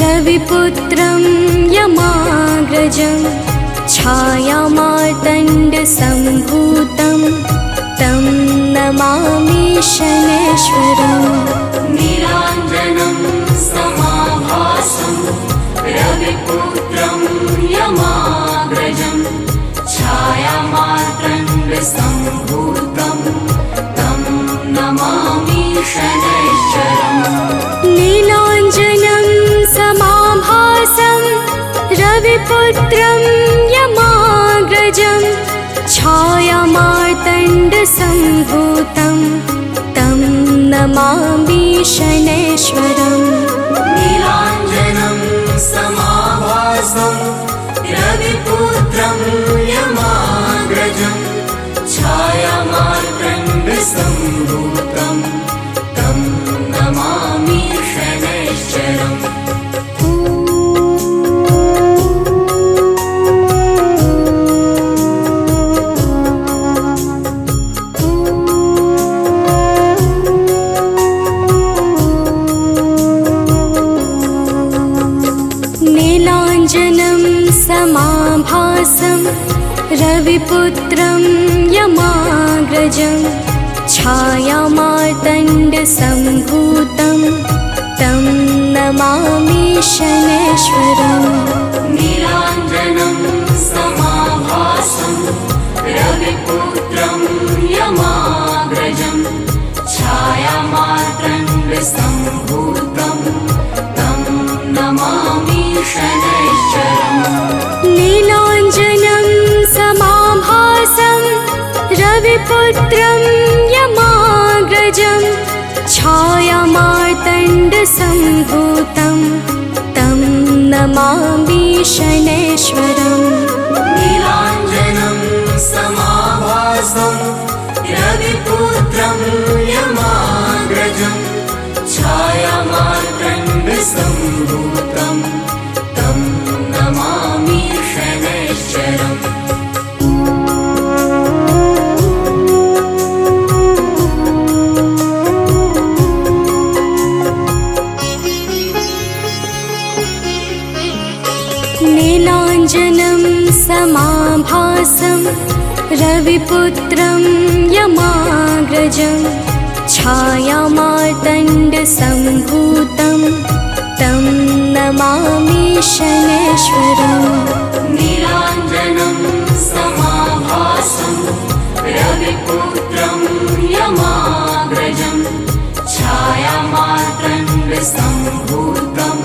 रविपुत्रं यमाग्रजं छायामार्तण्डसम्भूतं तं नमामि शनैश्वरम्। नीलाञ्जनं समाभासं रविपुत्रं यमाग्रजं छायामार्तण्डसम्भूतं तं नमामि शनैश्वरम्। नीलाञ्जनं समाभासं रविपुत्रं यमाग्रजं छायामार्तण्डसम्भूतं तं नमामि शनैश्वरम्। नीलाञ्जनं समाभासं रविपुत्रं यमाग्रजं छायामार्तण्डसम्भूतं तं नमामि शनैश्वरम्। नीलाञ्जनं समाभासं रविपुत्रं यमाग्रजं छायामार्तण्डसम्भूतं तं नमामि शनैश्वरम्। नीलाञ्जनं समाभासं रविपुत्रं यमाग्रजं छायामार्तण्डसम्भूतं तं नमामि शनैश्वरम्। नीलाञ्जनं समाभासं रविपुत्रं यमाग्रजं छायामार्तण्डसम्भूतं तं नमामि शनैश्वरम्। नीलाञ्जनं समाभासं रविपुत्रं यमाग्रजं छायामार्तण्डसम्भूतं तं नमामि शनैश्वरम्। नीलाञ्जनं समाभासं रविपुत्रं यमाग्रजं छायामार्तण्डसम्भूतं तं नमामि शनैश्वरम्। नीलाञ्जनं समाभासं रविपुत्रं यमाग्रजं छायामार्तण्डसम्भूतं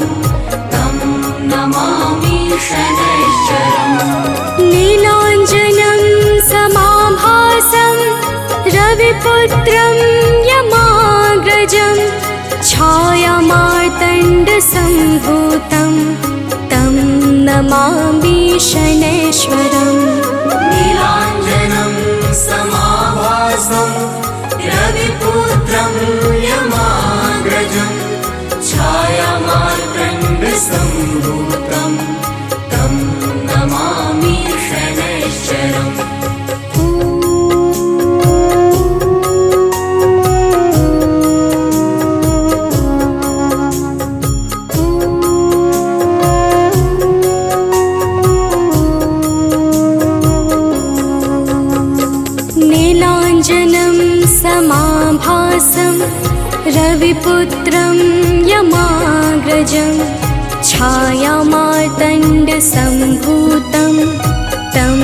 तं नमामि शनैश्वरम्। नीलाञ्जनं समाभासं रविपुत्रं यमाग्रजं छायामार्तण्डसम्भूतं तं नमामि शनैश्वरम्। नीलाञ्जनं समाभासं रविपुत्रं यमाग्रजं छायामार्तण्डसम्भूतं तं नमामि शनैश्वरम्। नीलाञ्जनं समाभासं रविपुत्रं यमाग्रजं छायामार्तण्डसम्भूतं तं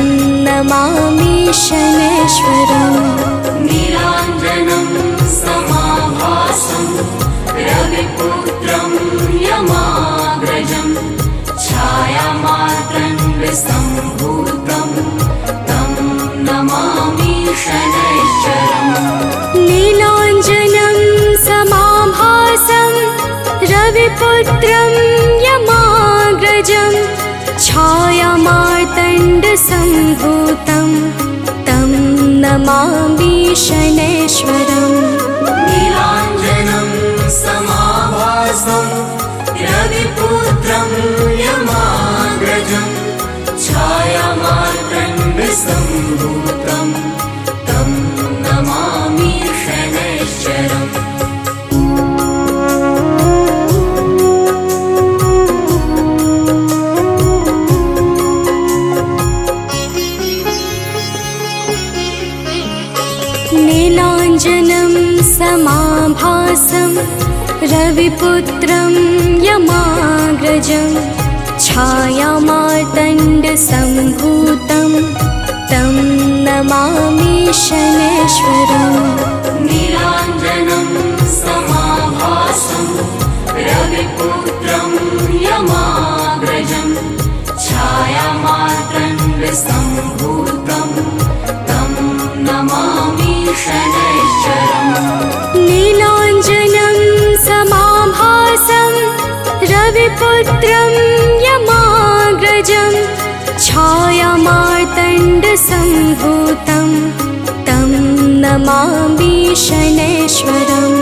नमामि शनैश्वरम्। नीलाञ्जनं समाभासं रविपुत्रं यमाग्रजं छायामार्तण्डसम्भूतं तं नमामि शनैश्वरम्। नीलाञ्जनं समाभासं रविपुत्रं यमाग्रजं छायामार्तण्डसम्भूतं तं नमामि शनैश्वरम्। नीलाञ्जनं समाभासं रविपुत्रं यमाग्रजं छायामार्तण्डसम्भूतं तं नमामि शनैश्वरम्। रविपुत्रं यमाग्रजं छायामार्तण्डसम्भूतं तं नमामि शनैश्वरम् नीलाञ्जनं समाभासं रविपुत्रं यमाग्रजं छायामार्तण्डसम्भूतं तं नमामि शनैश्वरम् नीलाञ्जनं समाभासं रविपुत्रं यमाग्रजं छायामार्तण्डसम्भूतं तं नमामि शनैश्वरम्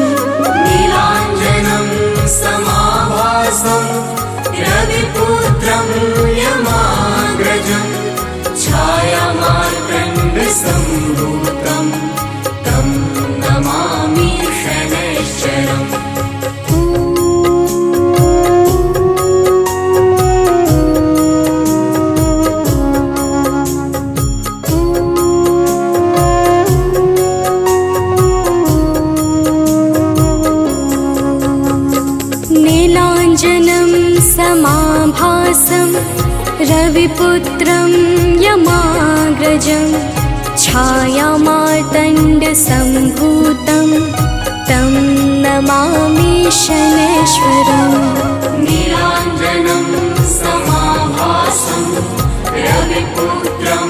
नीलाञ्जनं समाभासं रविपुत्रं यमाग्रजं छायामार्तण्डसम्भूतं तं नमामि शनैश्वरम् नीलाञ्जनं समाभासं रविपुत्रं यमाग्रजं छायामार्तण्डसम्भूतं तं नमामि शनैश्वरम् नीलाञ्जनं समाभासं रविपुत्रं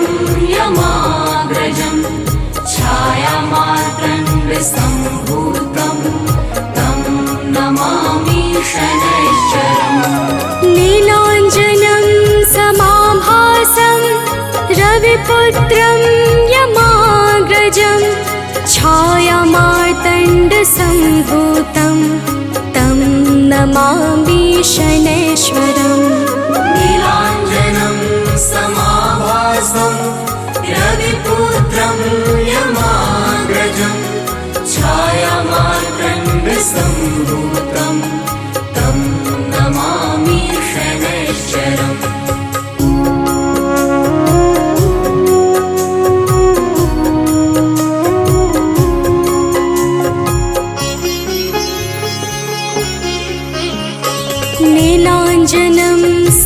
यमाग्रजं छायामार्तण्डसम्भूतं तं नमामि शनैश्वरम् नीलाञ्जनं समाभासं रविपुत्रं यमाग्रजं छायामार्तण्डसम्भूतं तं नमामि शनैश्वरम् नीलाञ्जनं समाभासं रविपुत्रं यमाग्रजं छायामार्तण्डसम्भूतं तं नमामि शनैश्वरम् नीलाञ्जनं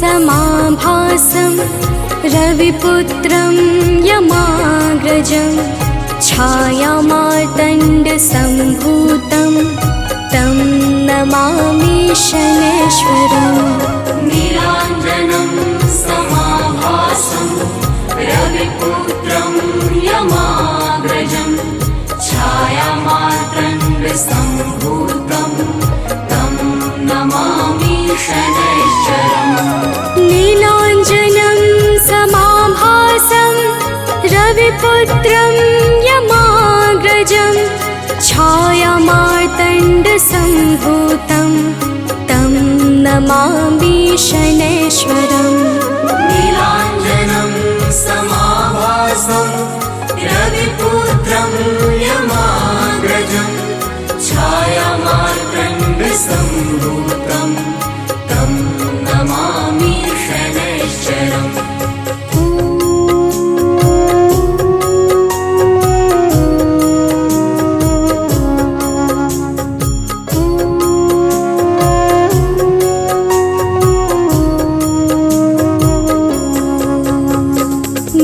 समाभासं रविपुत्रं यमाग्रजं छायामार्तण्डसम्भूतं तं नमामि शनैश्वरम् नीलाञ्जनं समाभासं रविपुत्रं यमाग्रजं छायामार्तण्डसम्भूतं तं नमामि शनैश्वरम् नीलाञ्जनं समाभासं रविपुत्रं यमाग्रजं छायामार्तण्डसम्भूतं तं नमामि शनैश्वरम् नीलाञ्जनं समाभासं रविपुत्रं यमाग्रजं छायामार्तण्डसम्भूतं तं नमामि शनैश्वरम्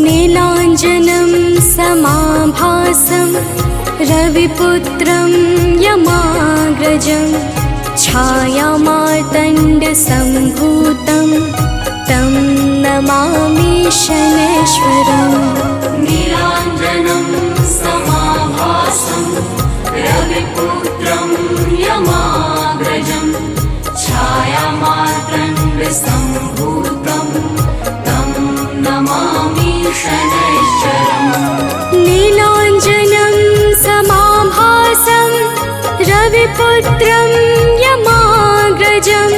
नीलाञ्जनं समाभासं रविपुत्रं यमाग्रजं छायामार्तण्डसम्भूतं तं नमामि शनैश्वरम् नीलाञ्जनं समाभासं रविपुत्रं यमाग्रजं छायामार्तण्डसम्भूतं तं नमामि शनैश्वरम् नीलाञ्जनं समाभासं रविपुत्रं यमाग्रजं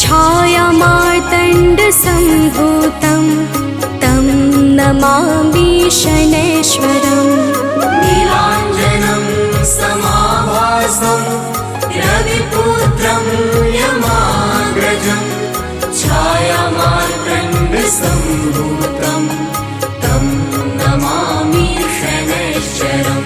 छायामार्तण्डसम्भूतं तं नमामि शनैश्वरम् नीलाञ्जनं समाभासं रविपुत्रं यमाग्रजं छायामार्तण्डसम्भूतं तं नमामि शनैश्वरम्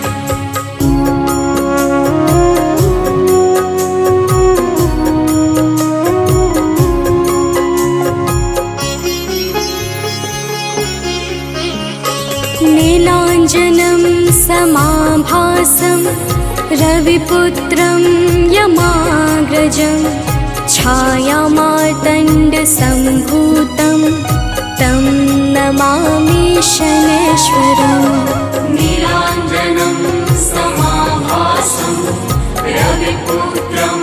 नीलाञ्जनं समाभासं रविपुत्रं यमाग्रजं छायामार्तण्डसम्भूतं तं नमामि शनैश्वरम्। नीलाञ्जनं समाभासं रविपुत्रं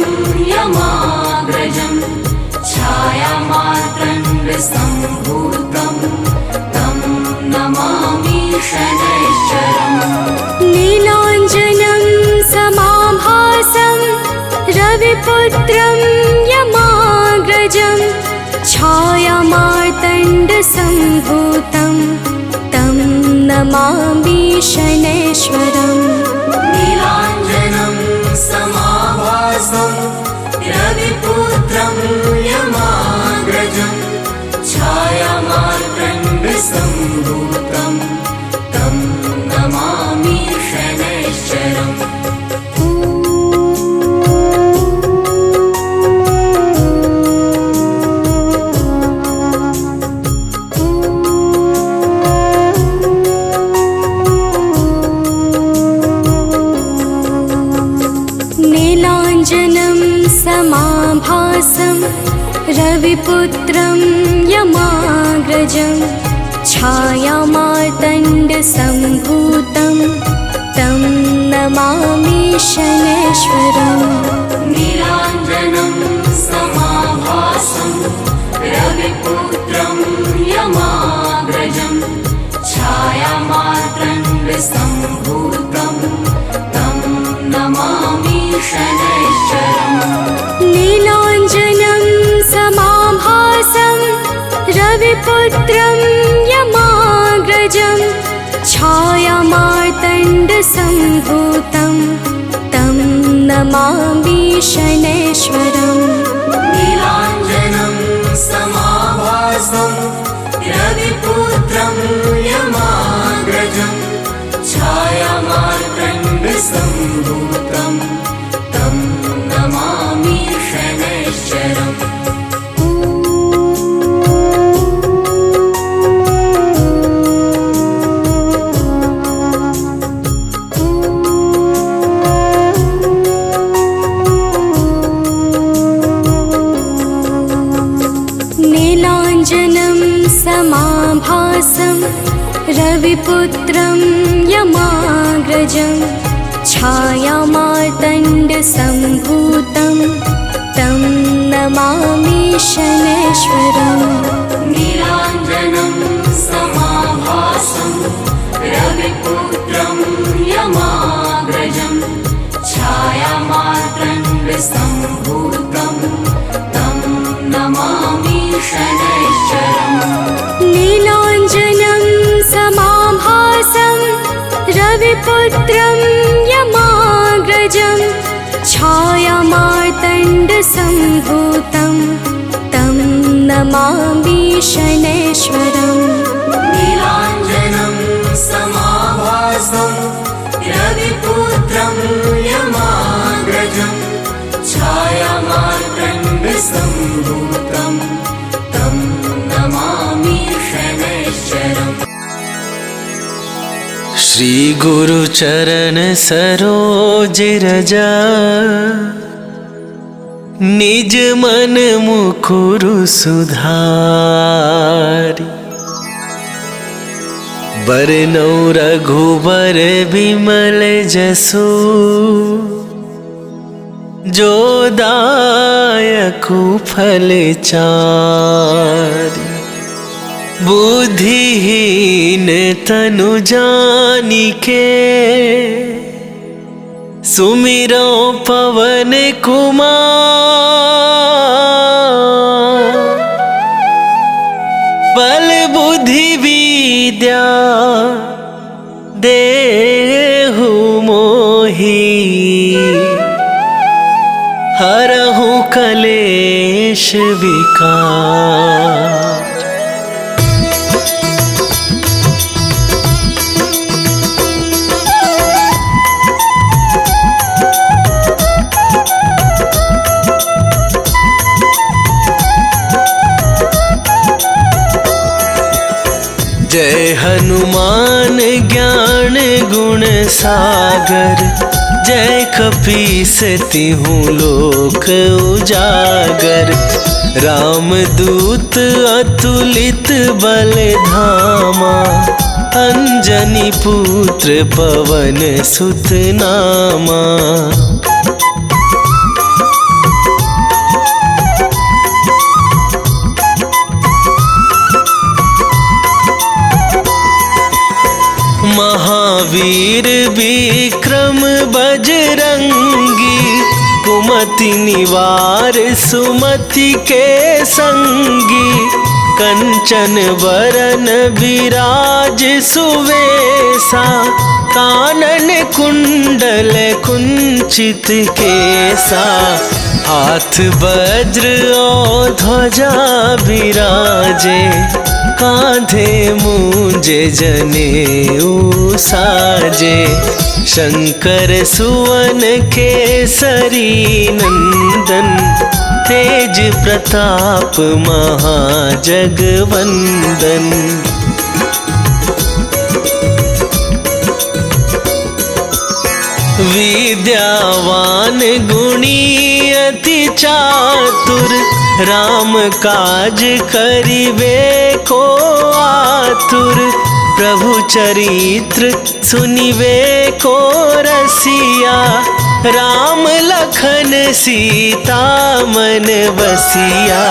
यमाग्रजं छायामार्तण्डसम्भूतं तं नमामि शनैश्वरम्। नीलाञ्जनं समाभासं रविपुत्रं यमाग्रजं छायामार्तण्डसम्भूतं तं नमामि शनैश्वरम्। नीलाञ्जनं समाभासं रविपुत्रं यमाग्रजं छायामार्तण्डसम्भूतं तं नमामि शनैश्वरम्। नीलाञ्जनं समाभासं रविपुत्रं यमाग्रजं छायामार्तण्डसम्भूतं तं नमामि शनैश्वरम्। नीलाञ्जनं समाभासं रविपुत्रं यमाग्रजं छायामार्तण्डसम्भूतं तं नमामि शनैश्वरम्। नीलाञ्जनं समाभासं रविपुत्रं यमाग्रजं छायामार्तण्डसम्भूतं तं नमामि शनैश्वरम्। नीलाञ्जनं समाभासं रविपुत्रं यमाग्रजं छायामार्तण्डसम्भूतं तं नमामि शनैश्वरम्। नीलाञ्जनं समाभासं रविपुत्रं यमाग्रजं छायामार्तण्डसम्भूतं तं नमामि शनैश्वरम्। नीलाञ्जनं समाभासं रविपुत्रं यमाग्रजं छायामार्तण्डसम्भूतं तं नमामि शनैश्वरम्। नीलाञ्जनं समाभासं रविपुत्रं यमाग्रजं छायामार्तण्डसम्भूतं तं नमामि शनैश्वरम्। नीलाञ्जनं समाभासं रविपुत्रं यमाग्रजं छायामार्तण्डसम्भूतं तं नमामि शनैश्वरम्। श्री गुरु चरण सरोज रजा निज मन मुकुरु सुधारी। बरनौ रघुबर बिमल जसु जो दायकु फल चारि। बुद्धिहीन तनु जानिके सुमिरो पवन कुमार। बल बुद्धि विद्या देहु मोहि हरहु कलेश विकार। जय हनुमान ज्ञान गुण सागर, जय कपीस तिहु लोक उजागर। रामदूत अतुलित बल धामा, अंजनी पुत्र पवन सुत नामा। महावीर विक्रम बजरंगी, कुमति निवार सुमति के संगी। कंचन वरन विराज सुवेसा, कानन कुंडल कुंचित केसा। हाथ वज्र और ध्वजा विराजे, कांधे मूंजे जनेऊ साजे। शंकर सुवन केसरी नंदन, तेज प्रताप महाजगवंदन। विद्यावान गुणी अति चातुर, राम काज करिबे को आतुर। प्रभु चरित्र सुनिबे को रसिया, राम लखन सीता मन बसिया।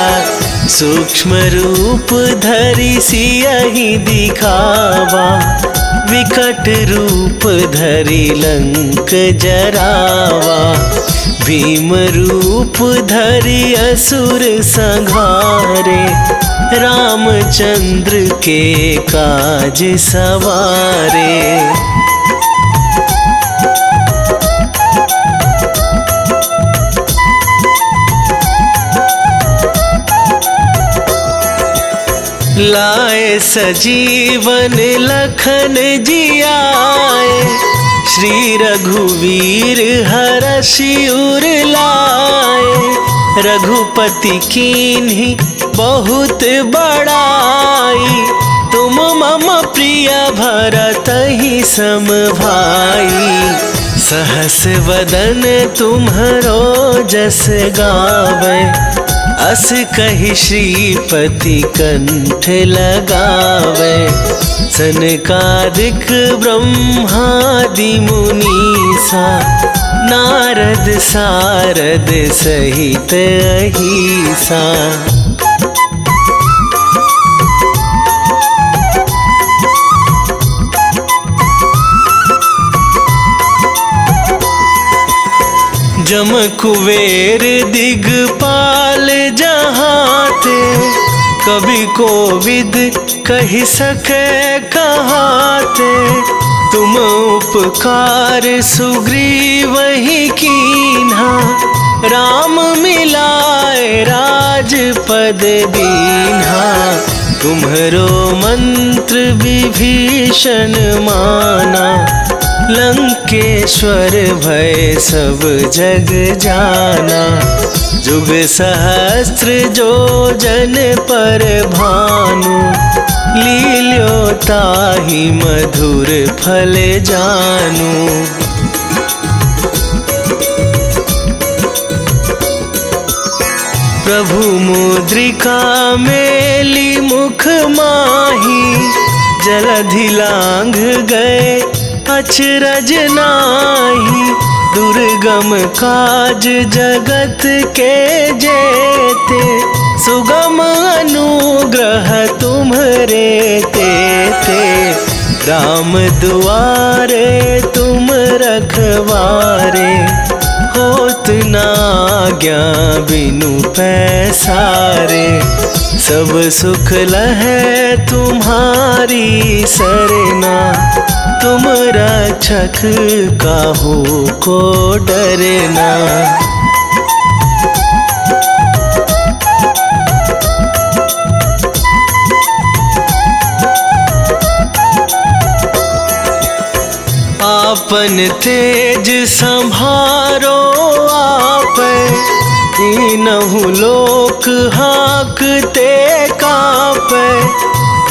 सूक्ष्म रूप धरि सियहि दिखावा, विकट रूप धरि लंक जरावा। भीम रूप धरि असुर संहारे, रामचंद्र के काज सवारे। लाए सजीवन लखन जियाए, श्री रघुवीर हरषि उर लाए। रघुपति कीन्ही बहुत बड़ाई, तुम मम प्रिय भरतहि सम भाई। सहस वदन तुम्हरो जस गावे, अस कहि श्रीपति कंठ लगावे। सनकादिक ब्रह्मादि मुनीसा, नारद सारद सहित अहिसा। जम कुबेर दिगपाल जहाते, कवि कोविद कहि सके कहाते। तुम उपकार सुग्रीवहि कीन्हा, राम मिलाए राजपद दीन्हा। तुम्हरो मंत्र विभीषण माना, लंकेश्वर भय सब जग जाना। जुग सहस्त्र जो जन पर भानु, लील्यो ताहि मधुर फल जानू। प्रभु मुद्रिका मेली मुख माही, जलधि लांघ गए अचरज नाहि। दुर्गम काज जगत के जेते, सुगम अनुग्रह तुम्हरे तेते। राम दुआरे तुम रखवारे, होत न आज्ञा बिनु पैसारे। सब सुख लहै तुम्हारी सरना, तुम रक्षक काहू को डरना। आपन तेज संभारो आप, तीनहु लोक हाँकते काँपे।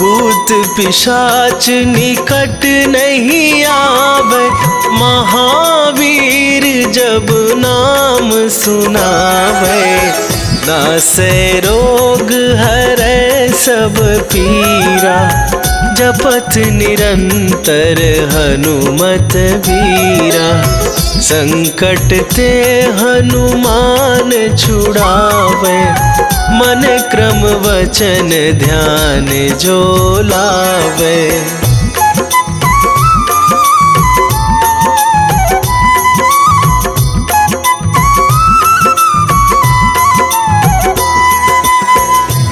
भूत पिशाच निकट नहीं आवे, महावीर जब नाम सुनावे। नासे रोग हरै सब पीरा, जपत निरंतर हनुमत वीरा। संकट ते हनुमान छुड़ावे, मन क्रम वचन ध्यान जो लावे।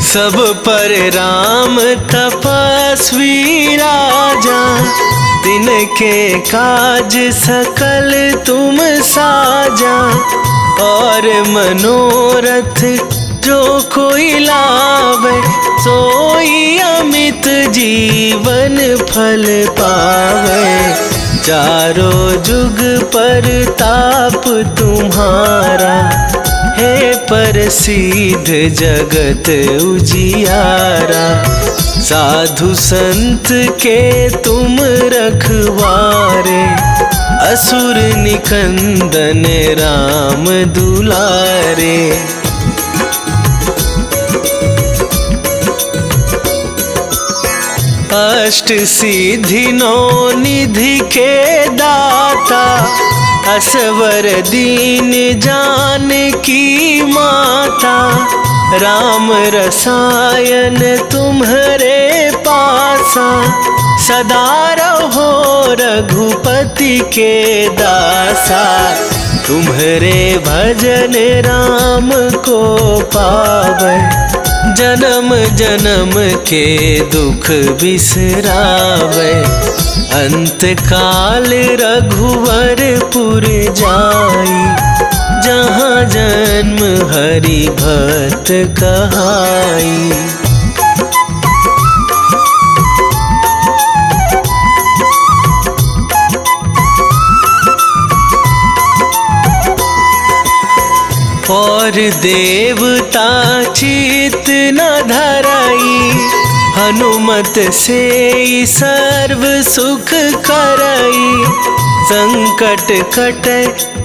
सब पर राम तपस्वी राजा, तिनके काज सकल तुम साजा। और मनोरथ जो कोई लावे, सोई अमित जीवन फल पावे। चारों जुग पर ताप तुम्हारा, हे प्रसिद्ध जगत उजियारा। साधु संत के तुम रखवारे, असुर निकंदन राम दुलारे। अष्ट सिद्धि नौ निधि के दाता, असवर दीन जानकी माता। राम रसायन तुम्हारे पासा, सदा रहो रघुपति के दासा। तुम्हारे भजन राम को पावे, जन्म जन्म के दुख बिसरावे। अंत काल रघुवरपुर जाई, जहाँ जन्म हरि भक्त कहाई। और देवता चित न धराई, हनुमत से सर्व सुख करई। संकट कटे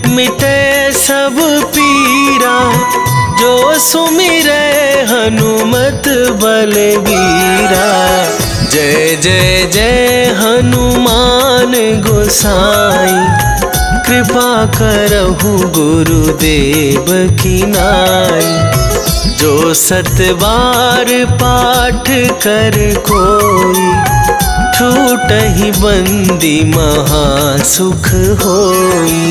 मिटे सब पीरा, जो सुमिरै हनुमत बलबीरा। जय जय जय हनुमान गोसाई, कृपा करहु गुरुदेव की नाई। जो सतबार पाठ कर कोई, छूटहि बंदी महासुख होई।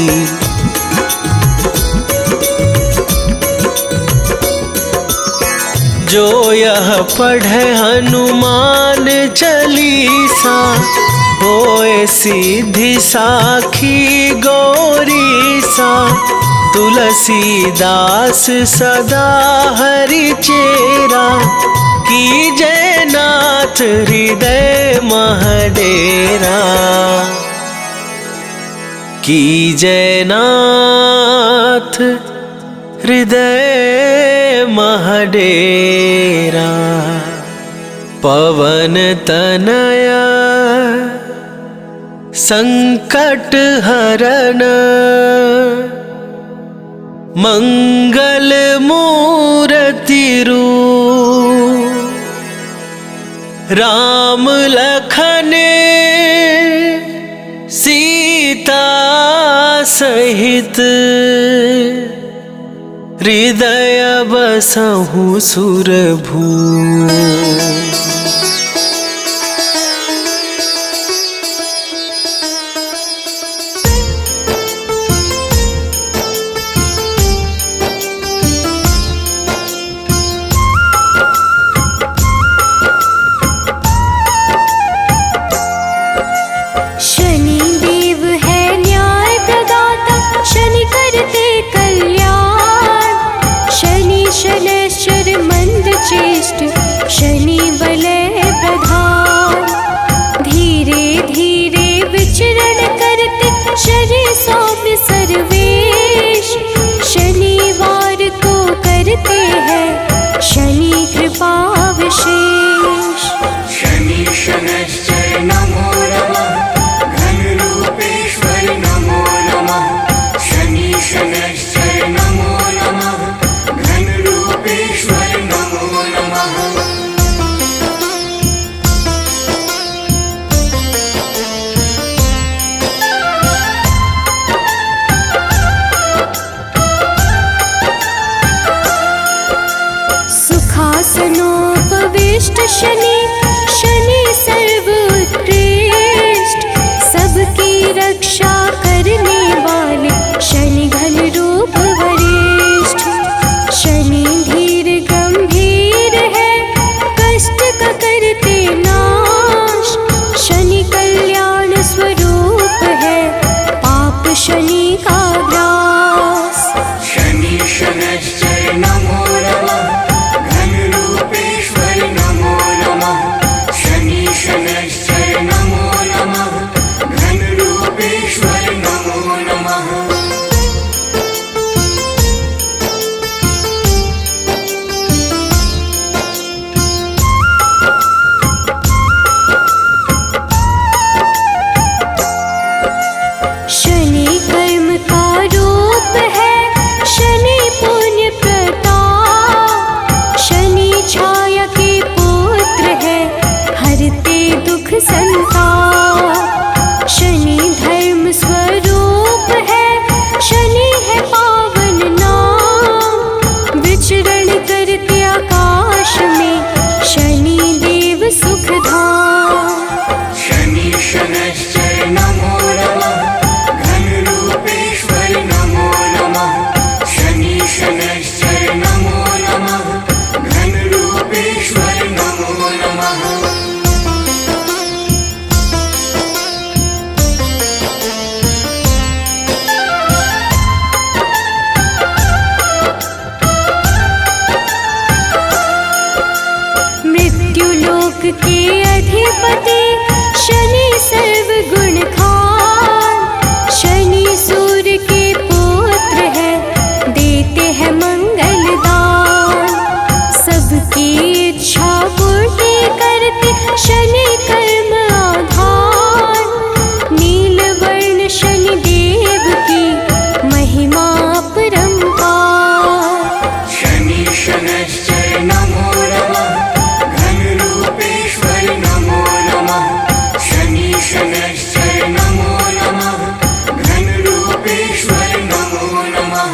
जो यह पढ़े हनुमान चालीसा, होए सिद्धि साखी गौरीसा। तुलसीदास सदा हरि चेरा, कीजय नाथ हृदय महडेरा। कीजय नाथ हृदय महडेरा। पवन तनया संकट हरन, मंगल मूर्ति रूप। राम लखन सीता सहित, हृदय बसहु सुरभू। शनि वलय प्रधान, धीरे धीरे विचरण करते शरीर सौम्य सर्वेश। शनिवार को करते हैं शनि कृपा विशेष। आसनोपविष्ट शनि, शनि सर्वोत्कृष्ट, सबकी रक्षा करने वाले शनि घन रूप वरिष्ठ। शनि धीर गंभीर है, कष्ट का करते नाश, शनि कल्याण स्वरूप है, पाप शनि का ग्रास। शनि शनैश्चर नमो नमः, घनरूपेश्वर नमो नमः। शनि शनैश्चर नमो नमः, घनरूपेश्वर नमो नमः। शनि कर्म का रूप है, शनि पुण्य प्रताप, शनि छाया के पुत्र है, हरते दुख संताप। शनि धर्म स्वरूप है, शनि है पावन नाम, विचरण करते आकाश में शनि देव सुख धाम। शनि शनैश्चर नमो नमः, घनरूपेश्वर नमो नमः। शनि शनैश्चर नमो नमः, घनरूपेश्वर नमो नमः। मृत्युलोक के अधिपति शनि सर्वगुण खान, शनि सूर्य के पुत्र है, देते हैं मंगल दान। सबकी इच्छा पूर्ति करते शनि कर्म आधार, नीलवर्ण शनि देव की महिमा अपरंपार। शनि शनैश्चर नमो नमः, घनरूपेश्वर नमो नमः। शनि शनैश्चर नमो नमः, घनरूपेश्वर नमो नमः।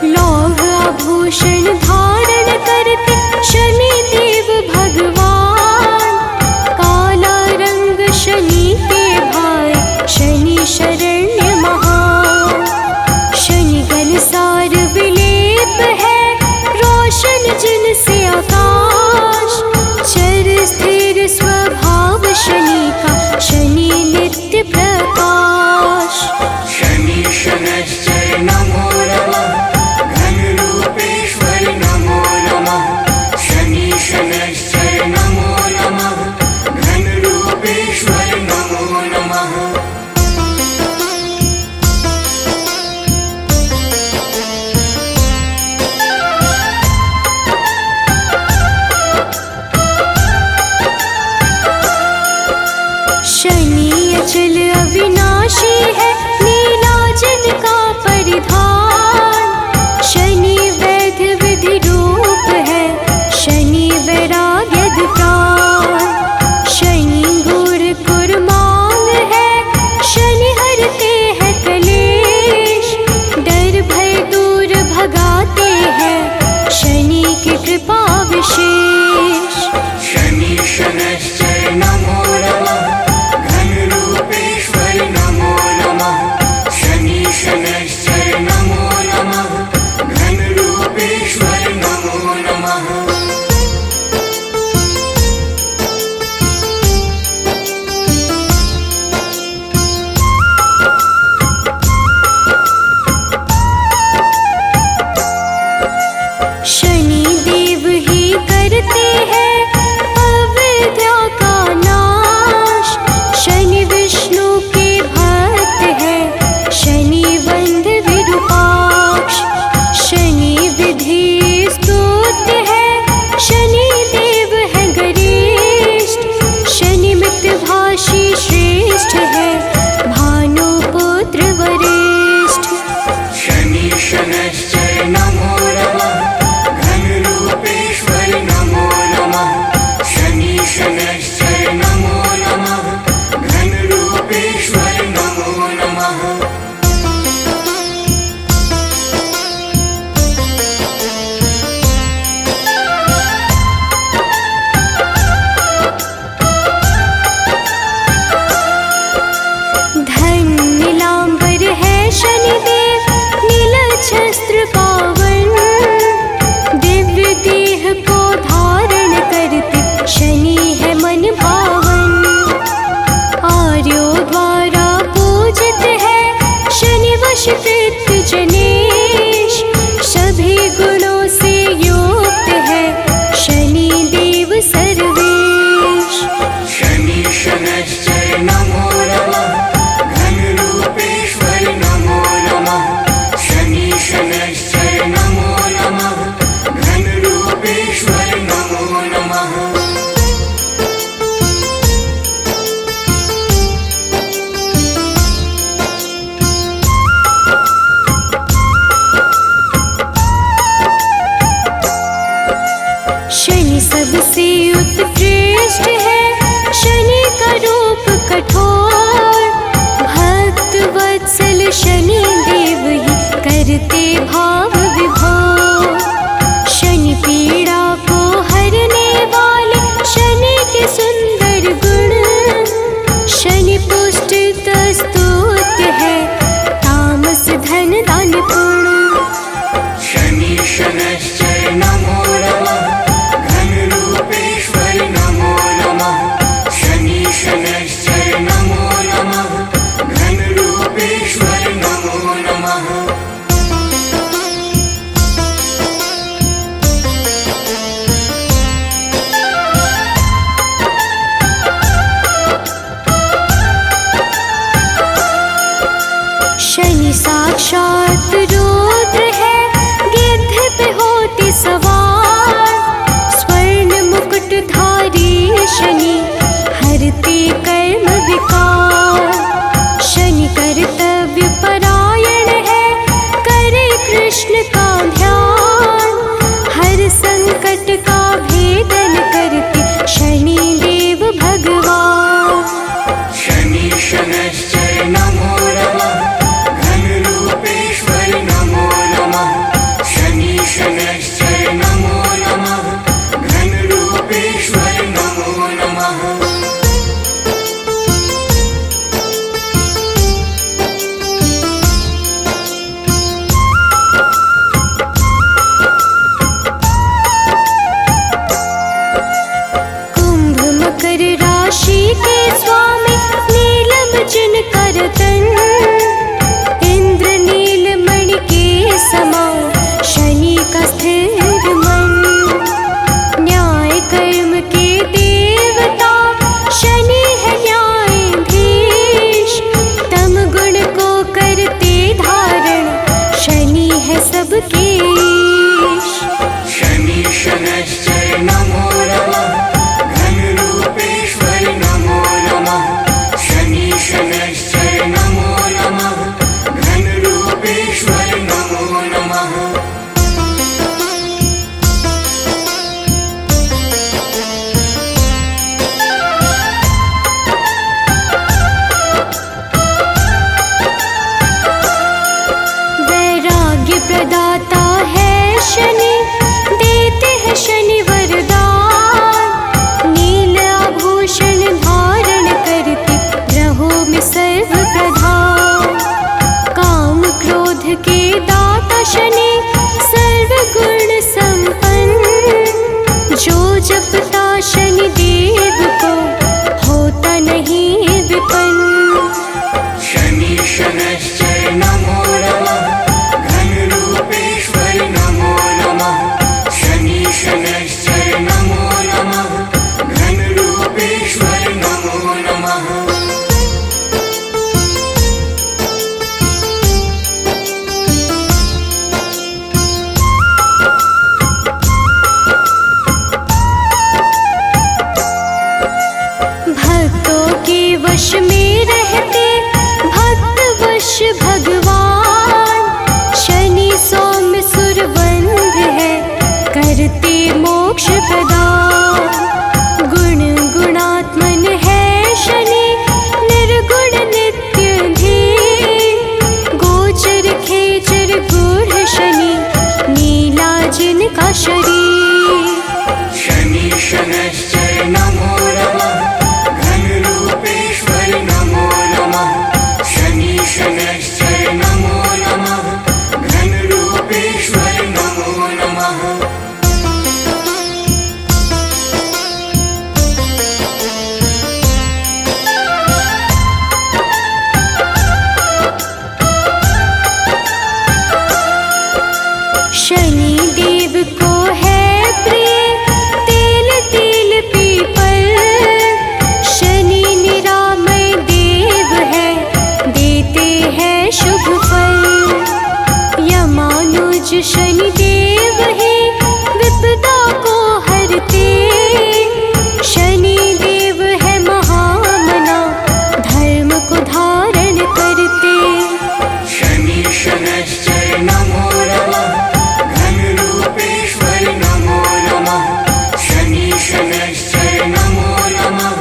लौह आभूषण धारण करते शनि देव भगवान, काला रंग शनि के भाई शनि शरण्य महान। शनि घनसार विलेप है, रोशन जिनसे आकाश, चर स्थिर स्वभाव शनि का, शनि नित्य प्रकाश। शनि शनैश्चर नमो नमः, घनरूपेश्वर नमो नमः। शनि शनैश्चर नमो नमः, घनरूपेश्वर नमो नमः। शनि अचल अविनाशी है, नीलाजन का परिधान, शनि वैद्य विधि रूप है, शनि वैराग्यद प्राण। शनि गुर कुर्मांग है, शनि हरते हैं कलेश, डर भय दूर भगाते हैं, शनि की कृपा विशेष। शनि शनैश्चर नमो नमः, घनरूपेश्वर नमो नमः। मोक्ष प्रदान। गुण गुणात्मन है शनि, निर्गुण नित्य धीर। गोचर खेचर गूढ़ शनि, नीला जिनका शरीर। शनि शनैश्चर नमो नमः, घन रूपेश्वर नमो नमः। शनि शनैश्चर नमो नमः, घन रूपेश्वर नमो नमः। शनि देव को है प्रिय तेल तिल पीपल। शनि निरामय देव है, देते हैं शुभ फल। यमानुज शनि देव है, विपदा को हरते। शनि देव है महामना, धर्म को धारण करते। शनि शनैश्चर नमो नमः, घन रूपेश्वर नमो नमः। शनि शनैश्चर नमो नमः,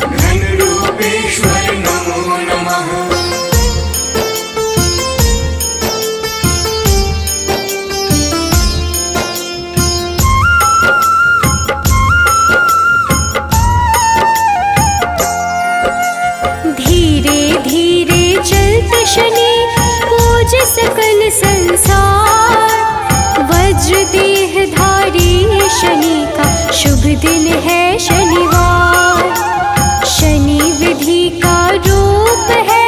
घन रूपेश्वर नमो नमः। धीरे धीरे चलते शनि, पूज सकल संसार। वज्र देह धारी शनि का शुभ दिन है शनिवार। शनि विधि का रूप है,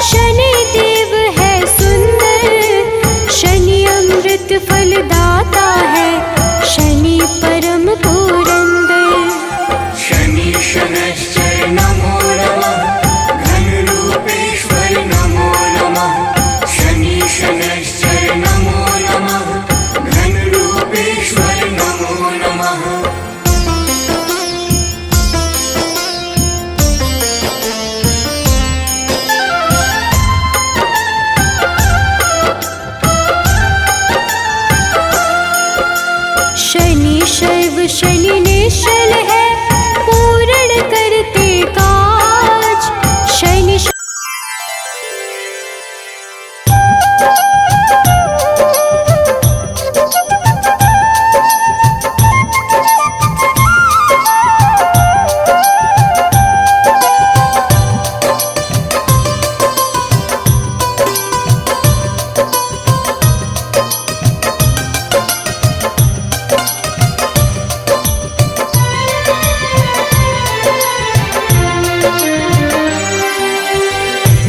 शनि देव है सुंदर। शनि अमृत फल दाता है, शनि परम पुरंदर। शनि शनैश्चर नमो नमः, घन रूपेश्वर नमो नमः। शनि शनैश्चर नमो नमः, घन रूपेश्वर नमो नमः। शनि शैव शनि निश्चल है, पूर्ण करते काज। शनि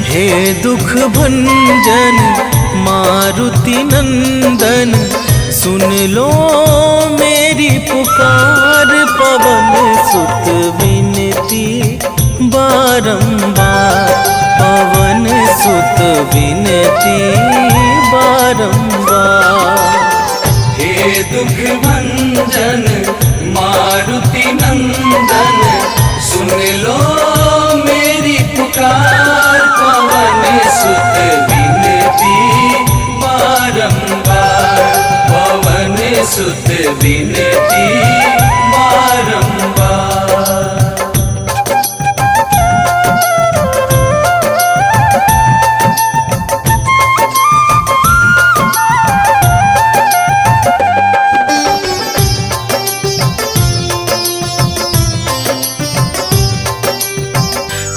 हे दुख भंजन मारुति नंदन, सुन लो मेरी पुकार। पवन सुत विनती बारंबार, पवन सुत विनती बारंबार। हे दुख भंजन मारुति नंदन, सुन लो मेरी पुकार। पवन सुत विनती बारंबार, पवन सुत विनती बारंबार।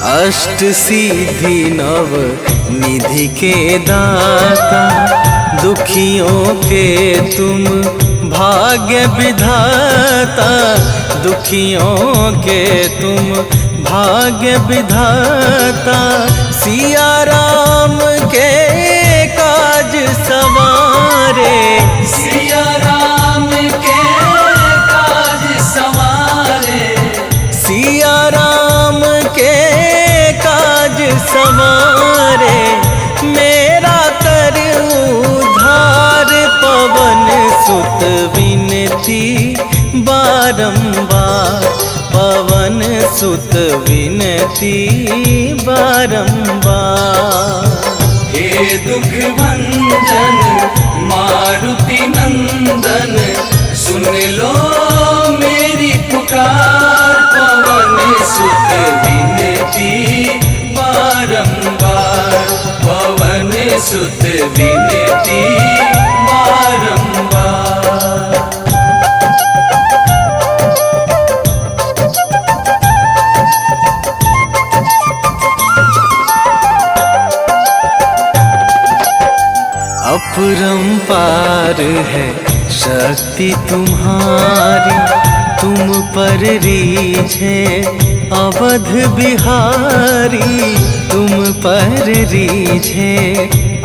अष्ट सिद्धि नव निधि के दाता, दुखियों के तुम भाग्य विधाता। दुखियों के तुम भाग्य विधाता। सिया राम के काज सवारे, सिया राम के काज सवारे। सिया राम के काज सवारे, मेरा कर उद्धार। पवन सुत विनती बारंबार, पवन सुत विनती बारंबार। हे दुख भंजन मारुति नंदन, सुन लो पार है शक्ति तुम्हारी, तुम पर रीझे अवध बिहारी, तुम पर रीझे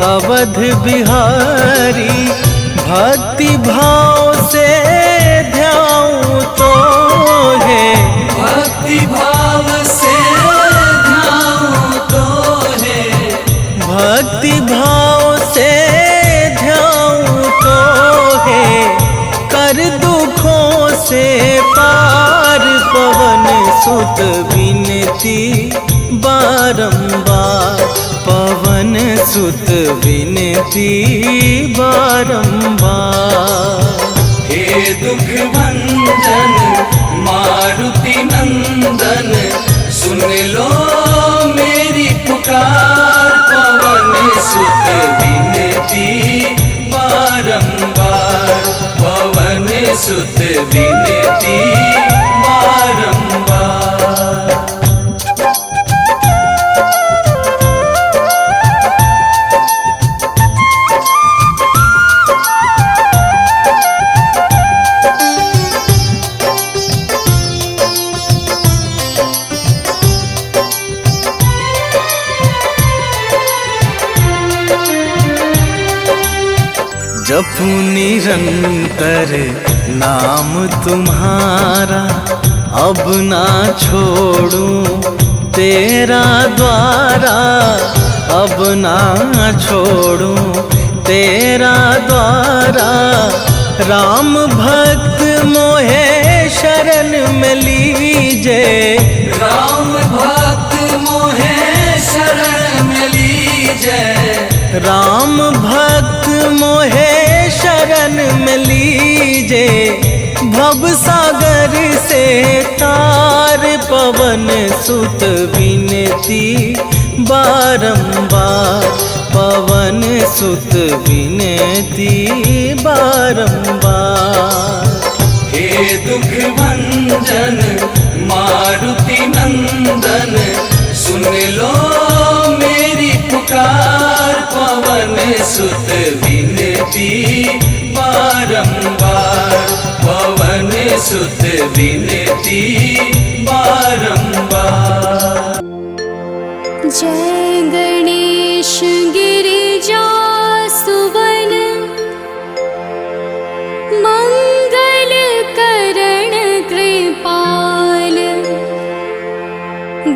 अवध बिहारी। भक्ति भाव से ध्याऊं तो है, भक्ति भाव से ध्याऊं तो है, भक्ति भाव से ध्याऊं तो है। कर दुखों से पार पवन सुत विनती बारंबार, पवन सुत विनती बारंबार। हे दुख भंजन मारुति नंदन, सुन लो मेरी पुकार, पवन सुत विनती बारंबार, पवन सुत विनती बारंबार। जपू निरंतर नाम तुम्हारा, अब ना छोड़ूं तेरा द्वारा, अब ना छोड़ूं तेरा द्वारा। राम भक्त मोहे शरण में लीजे, राम भक्त मोहे शरण में लीजे, राम भक्त मोहे शरण में लीजे। भव सागर से तार पवन सुत विनती बारंबार, पवन सुत विनती बारंबार। हे दुख भंजन मारुति नंदन, सुन लो मेरी पुकार, पवन सुत विनती बारंबार, पवन सुत विनती बारंबार। जय गणेश गिरिजा सुवन, मंगल करण कृपाल।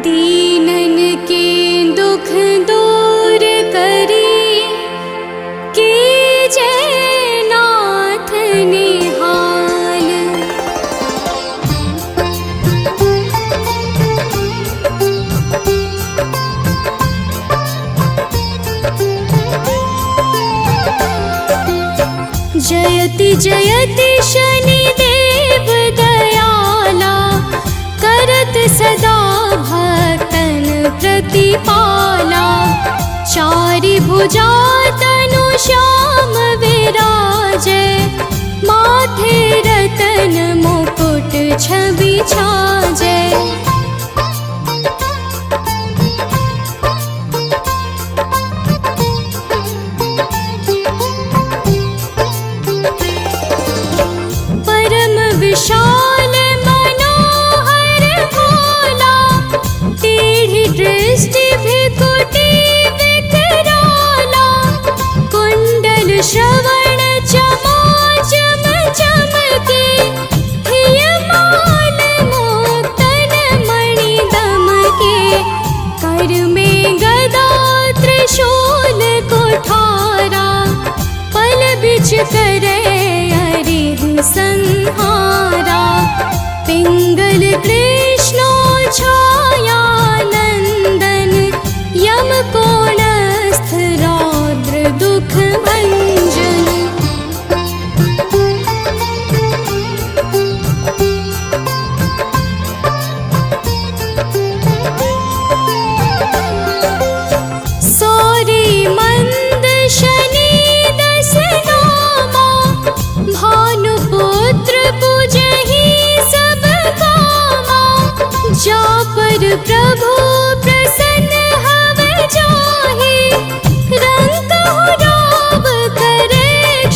दीनन के दुख दूर करी, कीजय नाथ निहाल। जयति जयति शनिदेव दयाला, करत सदा भक्तन प्रतिपाला। चारि भुजा तनु श्याम विराजे, माथे रतन मुकुट छवि छाजे। विशाल मनोहर भोला, टेढ़ी दृष्टि भृकुटी विकराला। कुंडल श्रवण चमाचम चमके, हिय माल मुक्तन मणि दमके। कर में गदा त्रिशूल कुठारा, पल बिच करे संहारा। पिंगल कृष्णो छाया नंदन, यम कोणस्थ रौद्र दुख भंजन। सौरी मंद शनि दस नामा, भानुपुत्र पूजहि सब कामा। जा पर प्रभु प्रसन्न हव जाहि, रंग राव करे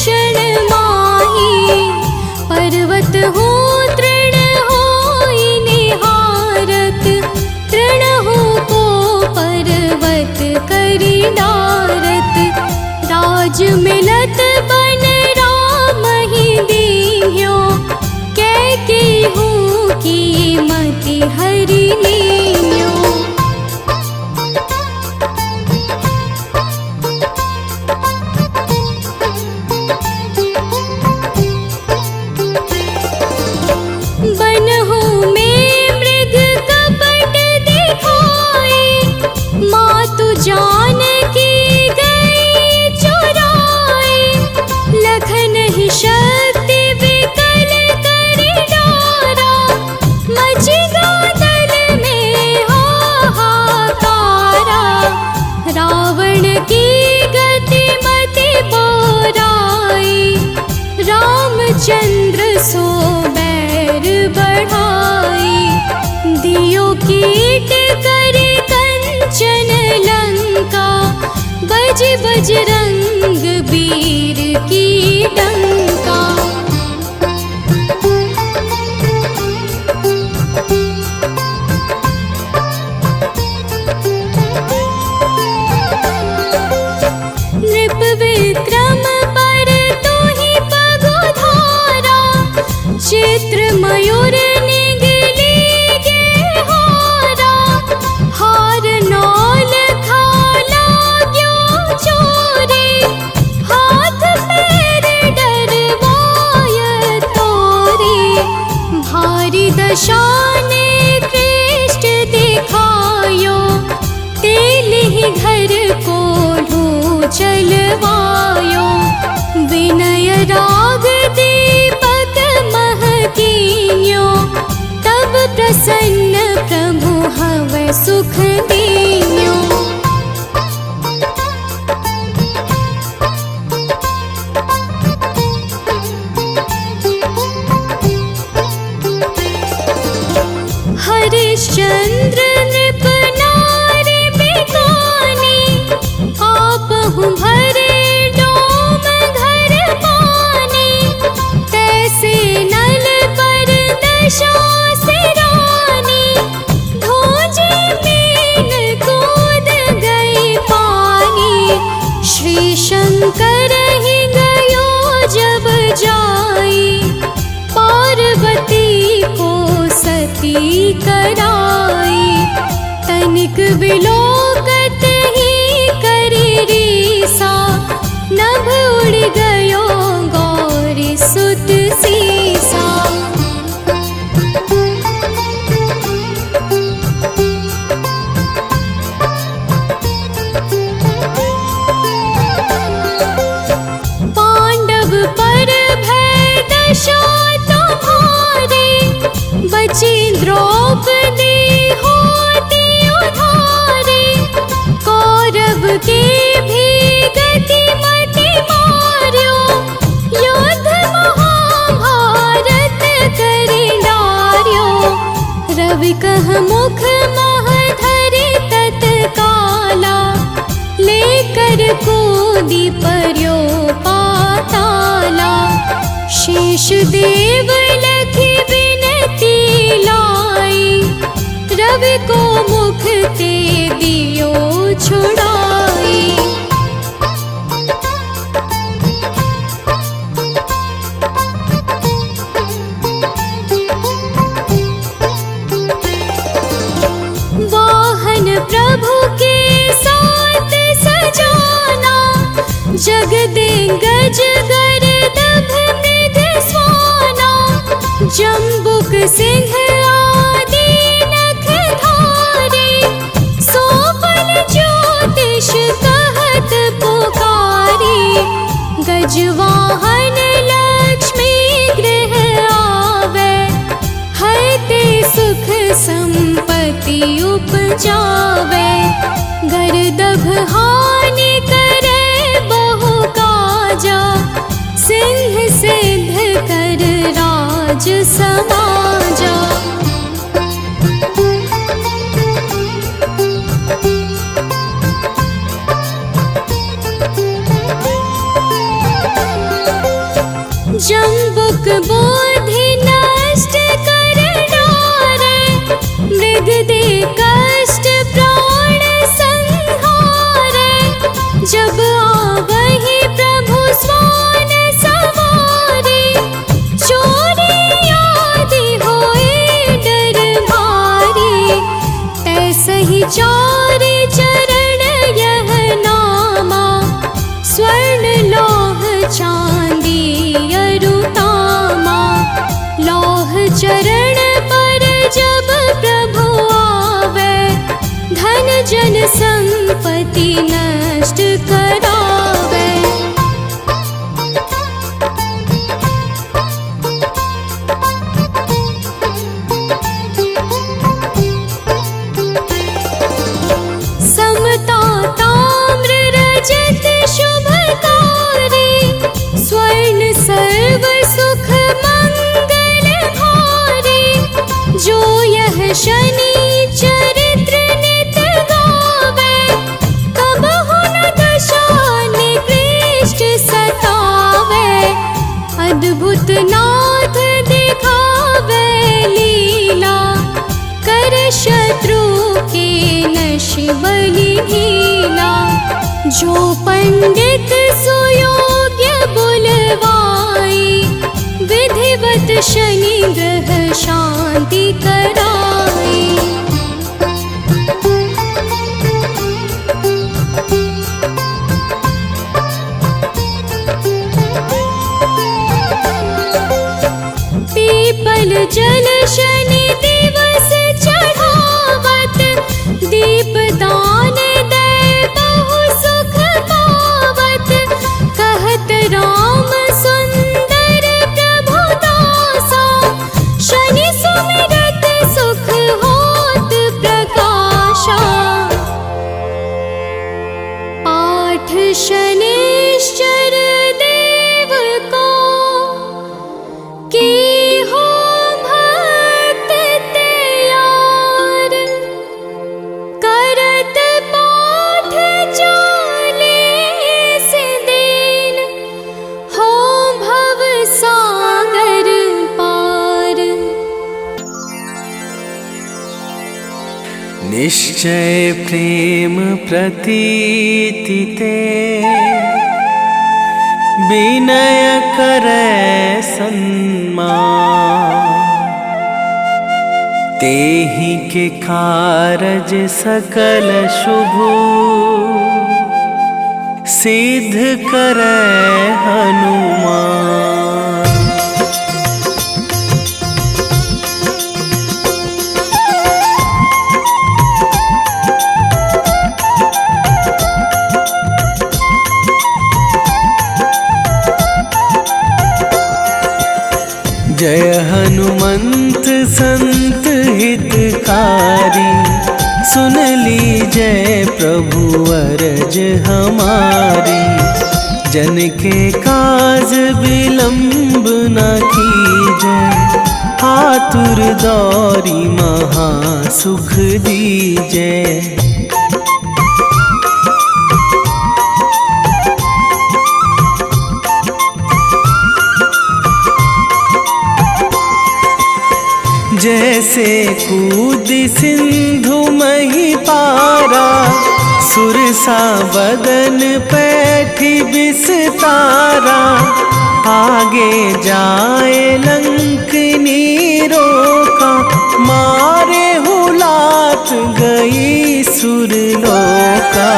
हरि लीन्यो। बनहु में मृग कपट दिखाए, मातु जानकी गई चुराए। लखन ही शक्ति विकल कर डारा, मची गादल में हाहाकारा। रावण की गति मति बोराई, रामचंद्र सो बैर बढ़ाई। दियो कीट कर कंचन लंका, बज बजरंग वीर की डंका। नृप विक्रम पर तो ही पगुधारा, चित्र मयूर निगली गेहारा। हार नौल खाला क्यों चोरे, हाथ पैर डरवाय तोरे। भारी दशाने कृष्ट दिखायो, तेल ही घर को चलवायो। विनय राग दीपक महकीन्यो, तब प्रसन्न प्रभु हवै सुख दीन्यो। हरिश्चंद्र नृप नारी बिकानी, आपहु भरे डोम घर पानी। तैसे नल पर दशा सिरानी, धोजे मीन कूद गई पानी। श्री शंकर ही गयो जब जाई, पार्वती को सती कराई। तनिक विलोकत ही करी रीसा, नभ उड़ गयो गौरी सुत सीसा। पांडव पर भय दशा तुम्हारे, बची द्रौपदी होती उधारे। कौरव के भी गति मति मार्यो, युद्ध महाभारत करि डार्यो। रवि कह मुख मह धरि तत्काला, लेकर कूदी पर्यो पाताला। शेष देव लखी विनती लाई, रवि को मुख ते दियो छुड़ाई। वाहन प्रभु के साथ सजाना, जग दे गज गर्दभ मृग स्वाना। जम्बुक सिंह आदि नख धारे, सोफल ज्योतिष कहत पुकारी। गजवाहन लक्ष्मी गृह आवे, हरते सुख संपत्ति उपजावे। गर्दभ हानि करे बहु काजा, सिंह सिद्ध कर राज समाजा। जम्बुक बोधि नष्ट कर डारे, मृग दे कष्ट प्राण संहारे। जब आवहि प्रभु स्वान सवारे, चोरी आदि होए डर भारी। विचारे चरण यह नामा, स्वर्ण लौह चांदी अरुतामा। लौह चरण पर जब प्रभु आवे, धन जन संपत्ति नष्ट करावे। समता ताम्र रजत शुभकारी, स्वर्ण सर्व सुख मंगल भारी। जो यह शनि चरित्र नित गावे, तब हुन दशा निकृष्ट सतावे। अद्भुत नाथ दिखावे लीला, कर शत्रु के नश बलि हीला। जो पंडित सुयोग्य बुलवाई, विधिवत शनि ग्रह शांति कराई। पीपल जल शनि दिवस चढ़ावत, दीप दान दे बहु सुख पावत। कहत राम सुंदर प्रभु दासा, शनि सुमिरत सुख होत प्रकाशा। पाठ शनिश्चर देव को, की हो भक्त तैयार। करत पाठ 40 दिन, हो भव सागर पार। निश्चय प्रेम प्रतीति ते, विनय करे सन्मान। तेहि के कारज सकल शुभ, सिद्ध करे हनुमान। जय हनुमंत संत हितकारी, सुन लीजय प्रभु अरज हमारी। जन के काज विलंब न कीजय, आतुर दौरी महा सुख दीजय। जैसे कूद सिंधु मही पारा, सुरसा बदन पैठी बिस्तारा। आगे जाए लंकनी रोका, मारे हुलात गई सुरलोका।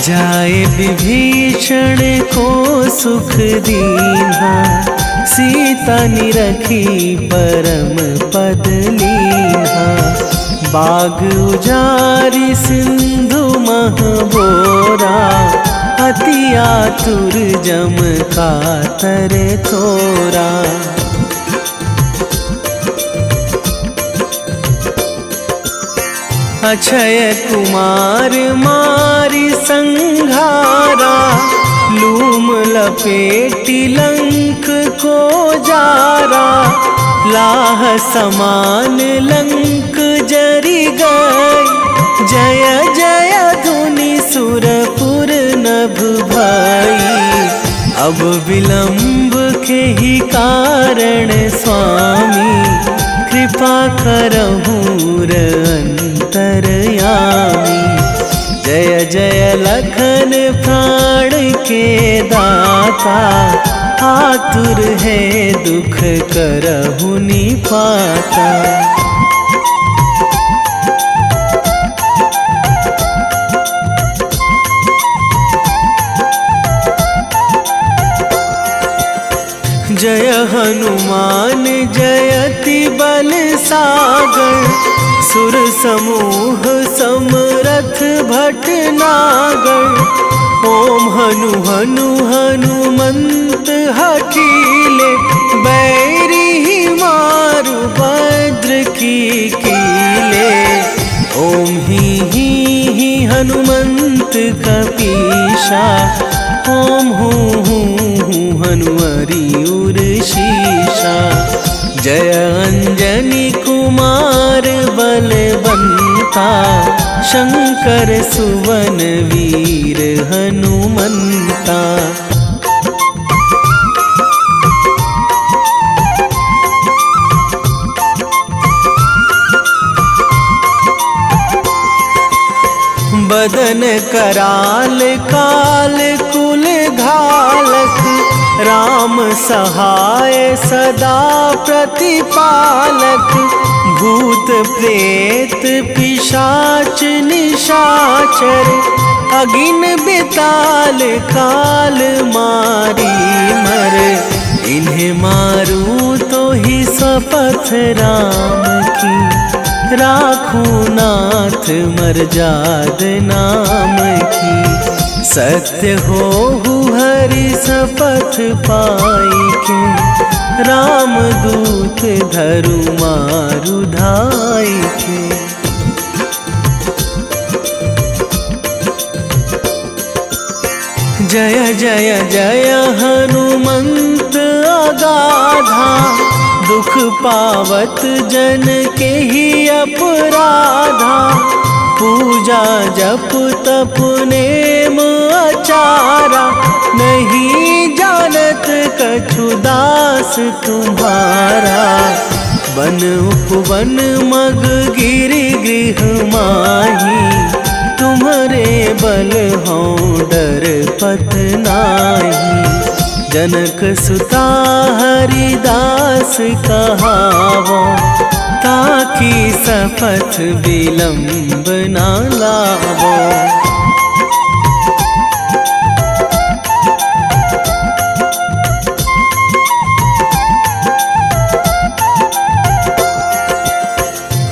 जाए विभीषण को सुख दीन्हा, सीता निरखी परम पद लीन्हा। बाग उजारी सिंधु महबोरा, अति आतुर जम कातर तोरा। अक्षय कुमार मारी संघारा, लूम लपेटी लंक को जारा। लाह समान लंक जरी गई, जय जय धुनि सुरपुर नभ भई। अब विलंब के ही कारण स्वामी, कृपा करहूँ अंतरयामी। जय जय लखन प्राण के दाता, आतुर है दुख करहु निपाता। हनुमान जयति बल सागर, सुर समूह समरथ भटनागर। ओम हनु हनु हनुमंत हठीले, बैरी मारु भद्र की कीले। ओम ही हनुमंत कपीशा, ओम हूँ हनुमरी उर शीशा। जय अंजनी कुमार बलवंता, शंकर सुवन वीर हनुमंता। बदन कराल काल कुल घालक, राम सहाय सदा प्रतिपालक। भूत प्रेत पिशाच निशाचर, अगिन बिताल काल मारी मर। इन्हें मारूं तो ही शपथ राम की, राखूं नाथ मर्याद नाम की। सत्य हो हरि शपथ पाई के, राम दूत धरु मारु धाई के। जय जय जय हनुमंत अगाधा, दुख पावत जन के ही अपराधा। पूजा जप तप नेम आचारा, नहीं जानत कछु दास तुम्हारा। वन उपवन मग गिरि गृह माही, तुम्हारे बल हो डर पत नाही। जनक सुता हरिदास कहावो, ताकि शपथ विलंब ना लावो।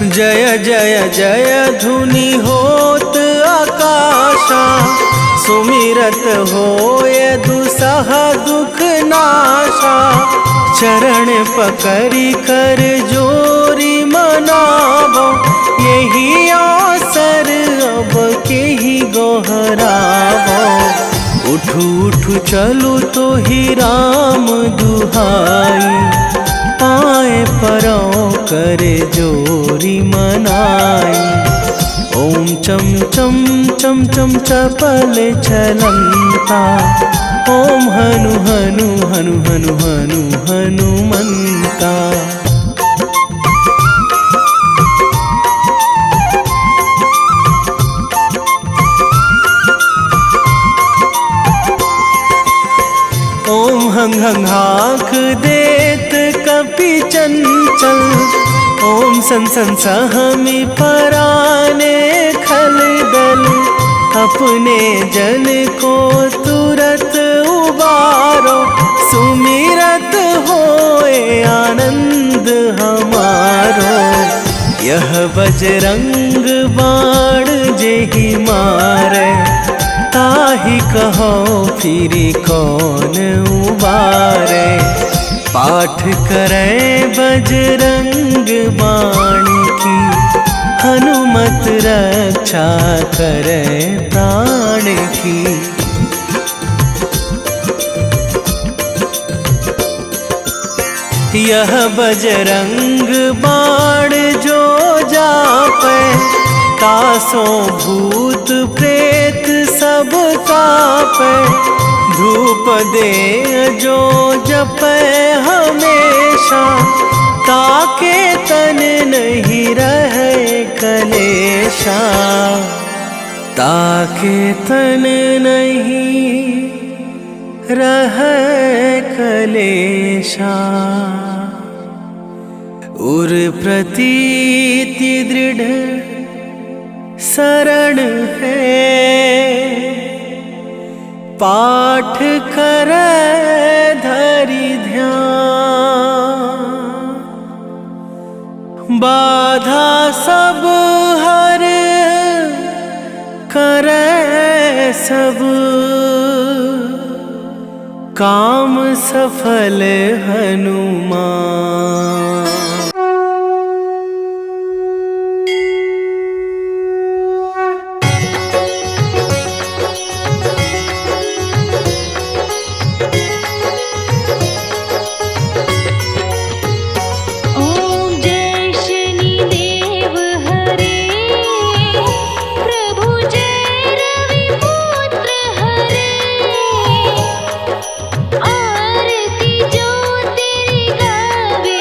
जय जय जय धुनि होत आकाशा, सुमिरत होय दुसह दुख नाशा। चरण पकड़ी कर जोरी मनावो, यही अवसर अब के ही गोहरावो। उठू उठू चलू तो ही राम दुहाई, पाए परों करे जोरी मनाई। ओम चम चम चम चम चपल चलंता, ओम हनु हनु हनु हनु हनु हनुमंता। ओम हंग हंग हाक देत कपि चंचल, ओम सन सन सहमी पराने खल दल। अपने जन को तुरत उबारो, सुमिरत होए आनंद हमारो। यह बजरंग बाण जेहि मारे, ताहि कहो फिरि कौन उबारे। पाठ करें बजरंग बाण की, हनुमत रक्षा करे प्राण की। यह बजरंग बाण जो जापे, तासों भूत प्रेत सब कापे। धूप दे जो जपे हमेशा, ताके तन नहीं रहे कलेशा। ताके तन नहीं रहे कलेशा। उर प्रतीति दृढ़ शरण है, पाठ करे धरि ध्यान। बाधा सब हर करे सब, काम सफल हनुमान। ओम जय शनिदेव हरे, प्रभु जय रविपुत्र हरे। आरती जो तेरी गावे,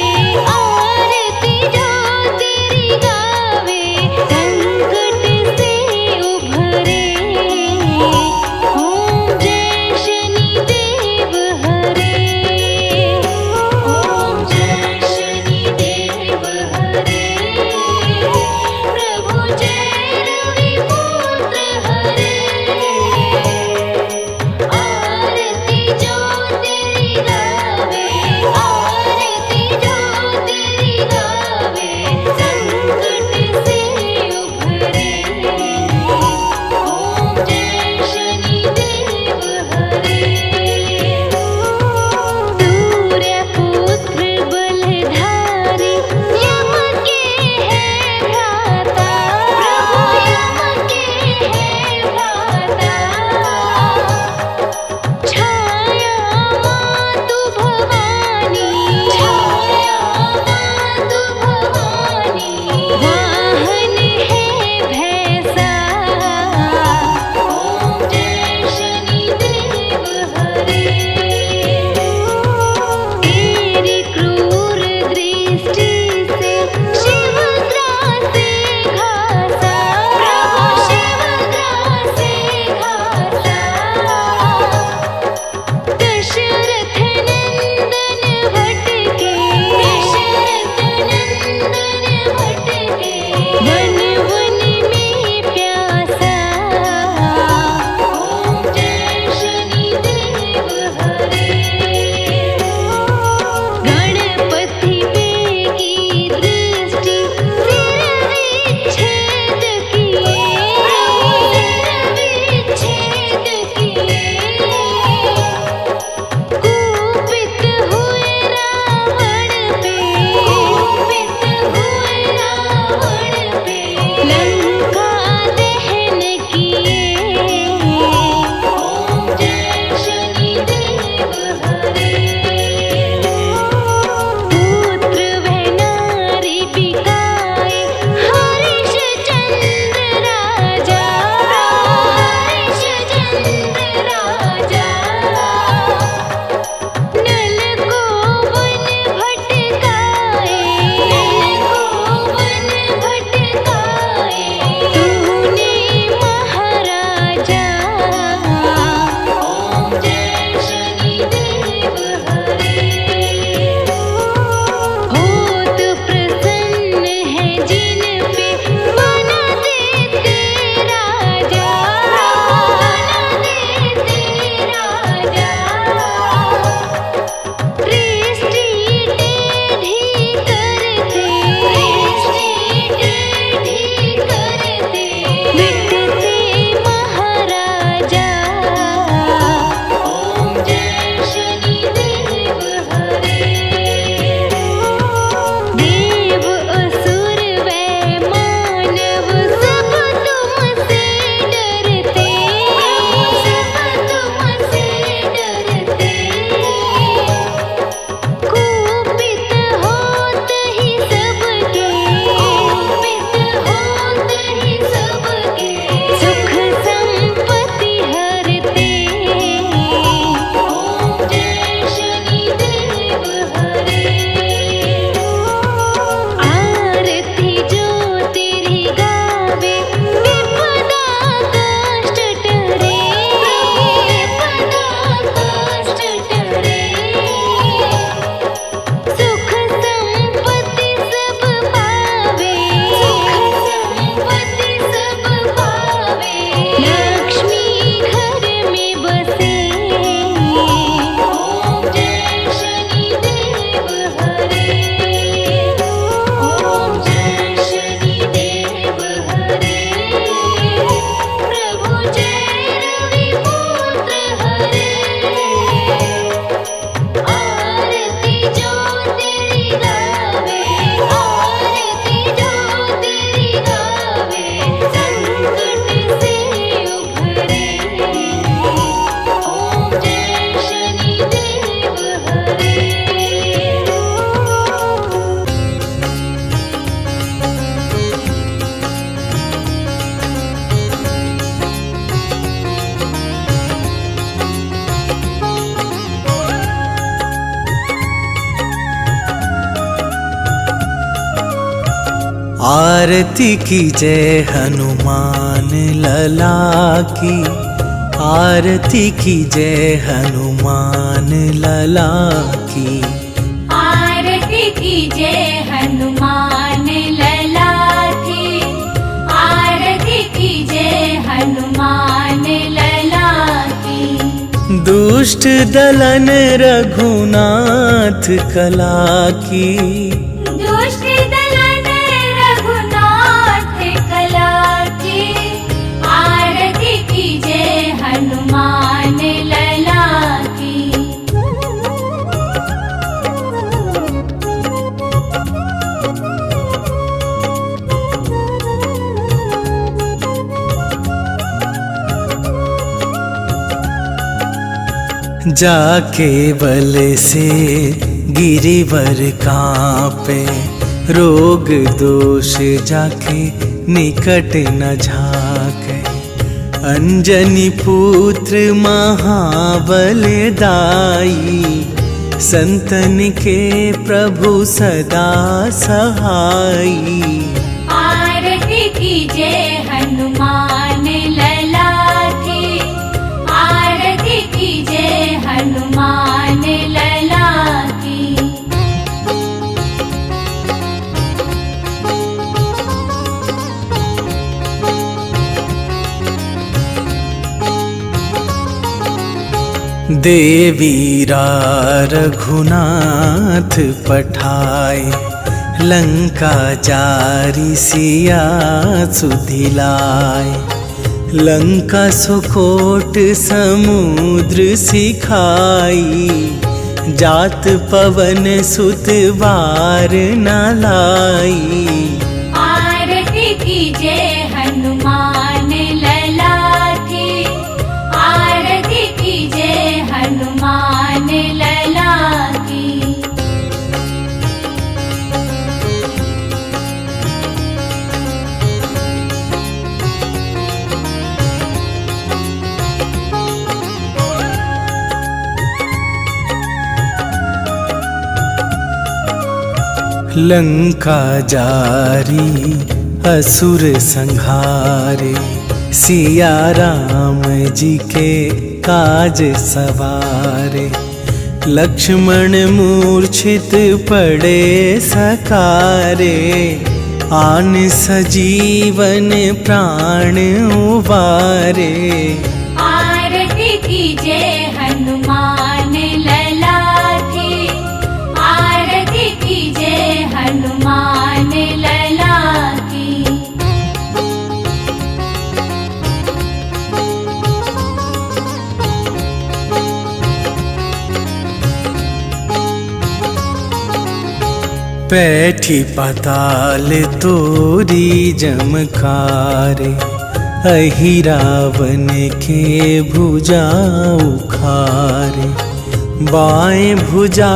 आरती की जय हनुमान लला की, आरती की जय हनुमान लला की। आरती की जय हनुमान लला की, आरती की जय हनुमान लला की। दुष्ट दलन रघुनाथ कला की, दुष्ट दलन रघुनाथ कला की। आरती की जय हनुमान लला की। जाके बल से गिरिवर कांपे, रोग दोष जाके निकट न झाके। अंजनी पुत्र महाबल दाई, संतन के प्रभु सदा सहाई। आरती की जय हनुमान लला की, आरती की जय हनुमान लला की। देवीरा रघुनाथ पठाए, लंका जारी सिया सुधिलाए। लंका सुकोट समुद्र सिखाई, जात पवन सुत बार न लाई। आरती की जय हनुमान लला की, आरती की जय हनुमान लला की। लंका जारी असुर संहारे, सिया राम जी के काज सवारे। लक्ष्मण मूर्छित पड़े सकारे, आन सजीवन प्राण उबारे। आरती की जय हनुमान लला की, आरती की जय हनुमान लला की। पैठी पाताल तोरी जमकारे, अहि रावण के भुजा उखारे। बाएं भुजा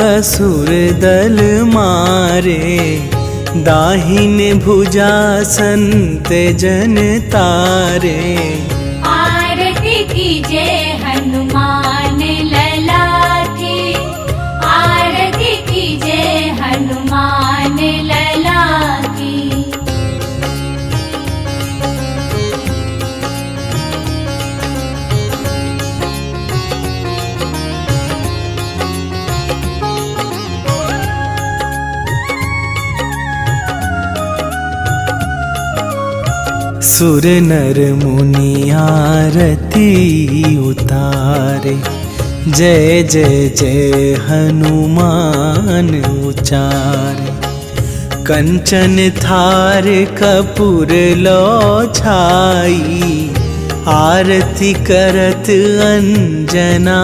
असुर दल मारे, दाहिन भुजा संत जन तारे। आरती की जय हनुमान लला की, आरती की जय हनुमान लला की। सुर नर मुनि आरती उतारे, जय जय जय हनुमान उचारे। कंचन थार कपूर लो छाई, आरती करत अंजना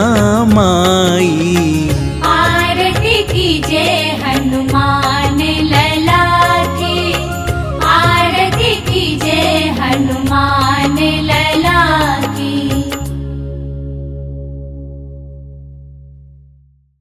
माई।